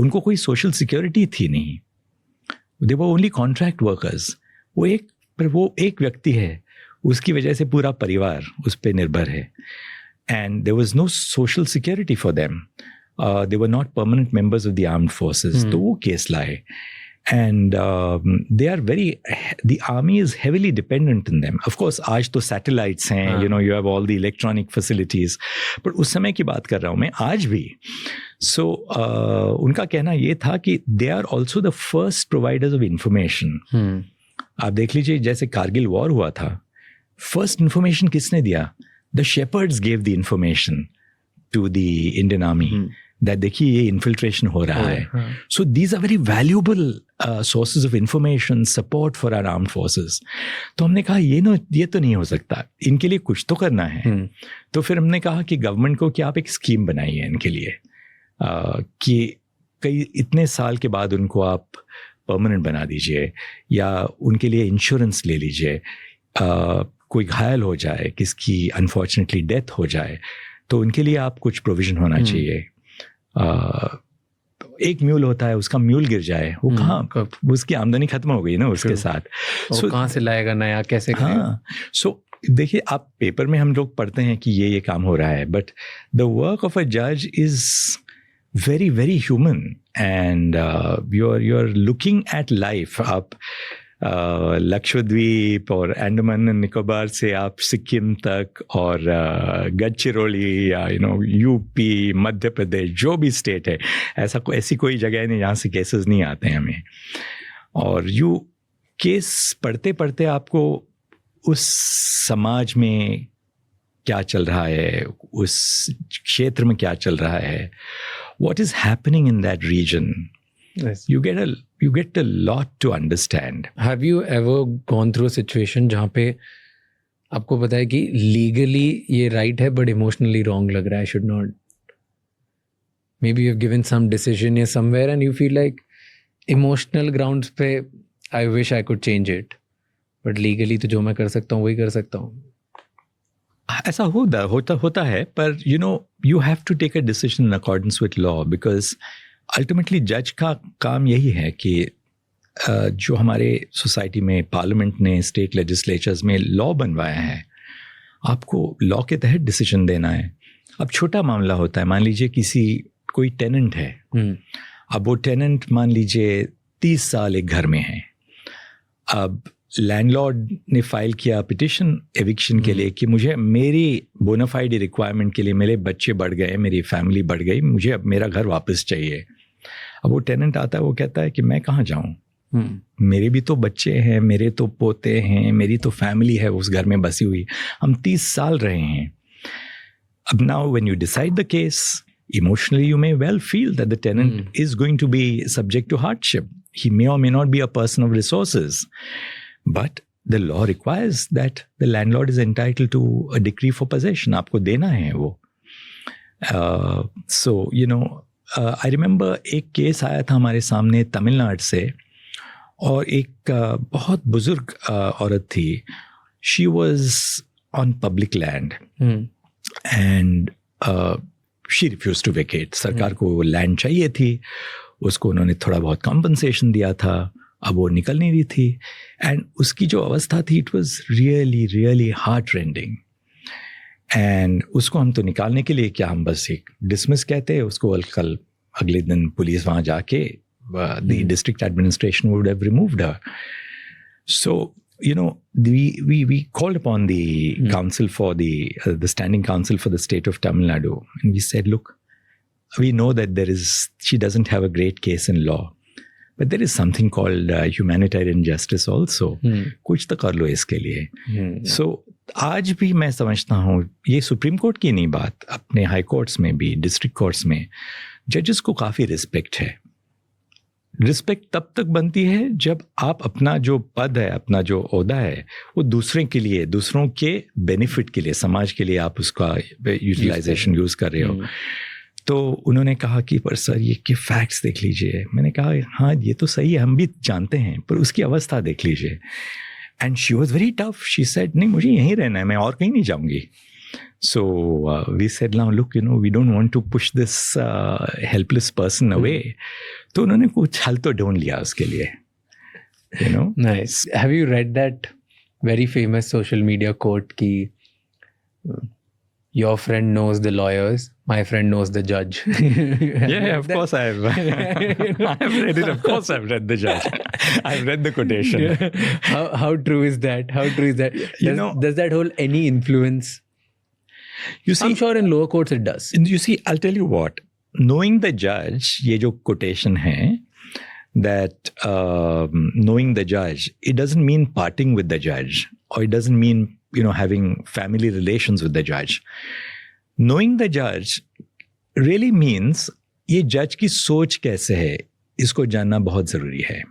उनको कोई social security थी नहीं, दे वर ओनली कॉन्ट्रैक्ट वर्कर्स। वो एक व्यक्ति है, उसकी वजह से पूरा परिवार उस पर निर्भर है, and there was no social security for them, they were not permanent members of the armed forces. तो वो केस लाए, and they are the army is heavily dependent on them. Of course, आज तो satellites हैं, you know, you have all the electronic facilities, but उस समय की बात कर रहा हूँ मैं, आज भी। So उनका कहना ये था कि they are also the first providers of information. आप देख लीजिए, जैसे कारगिल वॉर हुआ था, first information किसने दिया? The shepherds gave the information to the Indian army. That देखिए ये इन्फिल्ट्रेशन हो रहा है। So these are very valuable sources of information, support for our armed forces. तो हमने कहा ये तो नहीं हो सकता, इनके लिए कुछ तो करना है। तो फिर हमने कहा कि गवर्नमेंट को कि आप एक स्कीम बनाइए इनके लिए, कि कई इतने साल के बाद उनको आप परमानेंट बना दीजिए, या उनके लिए इंश्योरेंस ले लीजिए। कोई घायल हो जाए, किसकी अनफॉर्चुनेटली डेथ हो जाए, तो उनके लिए आप कुछ प्रोविजन होना चाहिए। एक म्यूल होता है, उसका म्यूल गिर जाए, वो कहाँ, उसकी आमदनी खत्म हो गई ना उसके साथ। so, कहाँ से लाएगा नया, कैसे करेगा? हाँ, सो देखिए, आप पेपर में हम लोग पढ़ते हैं कि ये काम हो रहा है, but the work of a जज is very very human, and you are looking at life. आप लक्षद्वीप और अंडमान एंड निकोबार से आप सिक्किम तक, और गडचिरोली या यूपी, मध्य प्रदेश, जो भी स्टेट है, ऐसी कोई जगह नहीं जहाँ से केसेस नहीं आते हैं हमें। और केस पढ़ते पढ़ते आपको उस समाज में क्या चल रहा है, उस क्षेत्र में क्या चल रहा है, what is happening in that region. Yes. You get a lot to understand. Have you ever gone through a situation जहाँ पे आपको पता है कि legally ये right है, but emotionally wrong लग रहा है, should not? Maybe you've given some decision here somewhere and you feel like emotional grounds पे I wish I could change it, but legally तो जो मैं कर सकता हूँ वही कर सकता हूँ। ऐसा होता है, पर you have to take a decision in accordance with law, because ultimately जज का काम यही है कि जो हमारे सोसाइटी में पार्लियामेंट ने, स्टेट लेजिस्लेचर्स में लॉ बनवाया है, आपको लॉ के तहत डिसीजन देना है। अब छोटा मामला होता है, मान लीजिए कोई टेनेंट है, अब वो टेनेंट मान लीजिए 30 साल एक घर में है। अब लैंडलॉर्ड ने फाइल किया पिटिशन एविक्शन के लिए कि मुझे मेरी बोनाफाइड रिक्वायरमेंट के लिए, मेरे बच्चे बढ़ गए, मेरी फैमिली बढ़ गई, मुझे अब मेरा घर वापस चाहिए। अब वो टेनेंट आता है, वो कहता है कि मैं कहाँ जाऊँ, मेरे भी तो बच्चे हैं, मेरे तो पोते हैं, मेरी तो फैमिली है उस घर में बसी हुई, हम 30 साल रहे हैं। अब now when you decide the case, emotionally you may well feel that the tenant is going to be subject to hardship. He may or may not be a person of resources, but the law requires that the landlord is entitled to a decree for possession. आपको देना है वो। So I remember एक case आया था हमारे सामने तमिलनाडु से, और एक बहुत बुजुर्ग औरत थी। She was on public land and she refused to vacate. सरकार को वो लैंड चाहिए थी, उसको उन्होंने थोड़ा बहुत कॉम्पनसेशन दिया था, अब वो निकल नहीं रही थी, एंड उसकी जो अवस्था थी, it was really really heart rending. And उसको हम तो निकालने के लिए क्या, हम बस एक डिसमिस कहते हैं उसको, कल अगले दिन पुलिस वहाँ जाके the district administration would have removed her. So we called upon the council for the standing council for the state of Tamil Nadu, and we said, look, we know that she doesn't have a great case in law, but there is something called humanitarian justice also. कुछ तो कर लो इसके लिए। So आज भी मैं समझता हूँ, ये सुप्रीम कोर्ट की नहीं बात, अपने हाई कोर्ट्स में भी, डिस्ट्रिक्ट कोर्ट्स में जजेस को काफ़ी रिस्पेक्ट है। रिस्पेक्ट तब तक बनती है जब आप अपना जो पद है, अपना जो ओहदा है, वो दूसरे के लिए, दूसरों के बेनिफिट के लिए, समाज के लिए आप उसका यूटिलाइजेशन यूज़ कर रहे हो। तो उन्होंने कहा कि पर सर ये के फैक्ट्स देख लीजिए। मैंने कहा हाँ ये तो सही है, हम भी जानते हैं, पर उसकी अवस्था देख लीजिए। And she was very tough. She said नहीं, मुझे यहीं रहना है, मैं और कहीं नहीं जाऊँगी। So we said, now look, we don't want to push this helpless person away. तो उन्होंने कुछ हल तो ढूंढ लिया उसके लिए. Nice. Have you read that very famous social media quote ki your friend knows the lawyers, my friend knows the judge? Yeah, of course I have. I've read it. Of course I've read the judge. I've read the quotation. Yeah. How true is that? How true is that? Does that hold any influence? You see, I'm sure in lower courts it does. You see, I'll tell you what. Knowing the judge, ये जो quotation है, that knowing the judge, it doesn't mean parting with the judge, or it doesn't mean having family relations with the judge. Knowing the judge really means ये judge की सोच कैसे है, इसको जानना बहुत जरूरी है.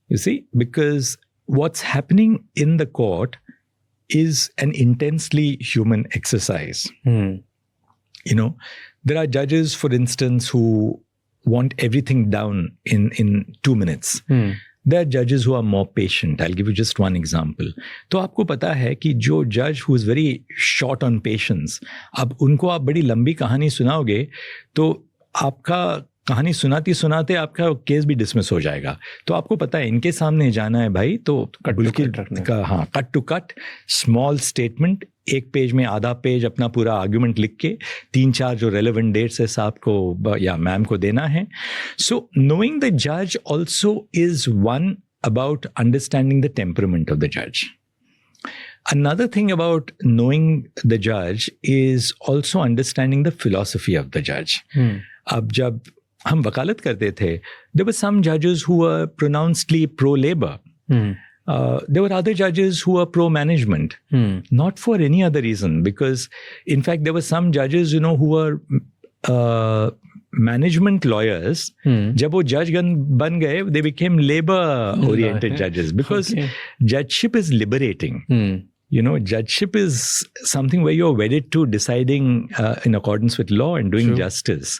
You see, because what's happening in the court is an intensely human exercise. There are judges, for instance, who want everything down in 2 minutes. There are judges who are more patient. I'll give you just one example. तो आपको पता है कि जो judge who is very short on patience, अब उनको आप बड़ी लंबी कहानी सुनाओगे तो आपका कहानी सुनाते सुनाते आपका केस भी डिसमिस हो जाएगा. तो आपको पता है इनके सामने जाना है भाई, तो cut to cut, small statement, 1 page में आधा पेज अपना पूरा आर्ग्यूमेंट लिख के 3-4 जो रेलेवेंट डेट्स है साहब को या मैम को देना है. सो नोइंग द जज also is one about understanding the temperament of the जज. Another thing about knowing the judge is also understanding the philosophy of the judge. अब जब हम वकालत करते थे, there were some judges who were pronouncedly pro-labor. There were other judges who were pro-management, not for any other reason, because in fact there were some judges who were management lawyers. जब वो judge बन गए, they became labor-oriented judges, because judgeship is liberating. Judgeship is something where you're wedded to deciding in accordance with law and doing justice.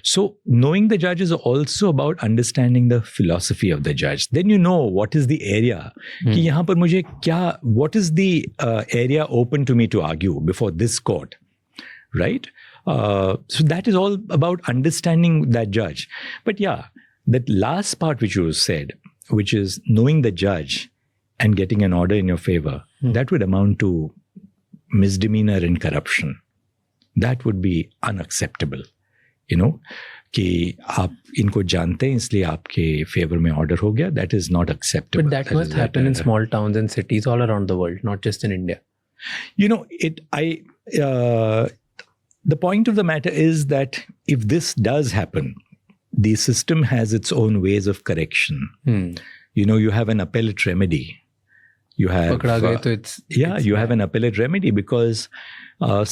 So knowing the judge is also about understanding the philosophy of the judge. Then you know what is the area. कि यहाँ पर मुझे what is the area open to me to argue before this court, right? So that is all about understanding that judge. But yeah, that last part which you said, which is knowing the judge and getting an order in your favor, that would amount to misdemeanor and corruption. That would be unacceptable. कि आप इनको जानते हैं इसलिए आपके favour में order हो गया, that is not acceptable. But that must happen in small towns and cities all around the world, not just in India. The point of the matter is that if this does happen, the system has its own ways of correction. You have an appellate remedy. You have you have an appellate remedy, because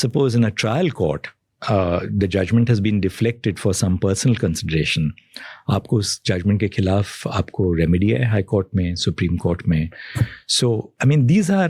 suppose in a trial court the judgment has been deflected for some personal consideration, आपको उस judgment के खिलाफ आपको remedy है high court में, supreme court में. So I mean these are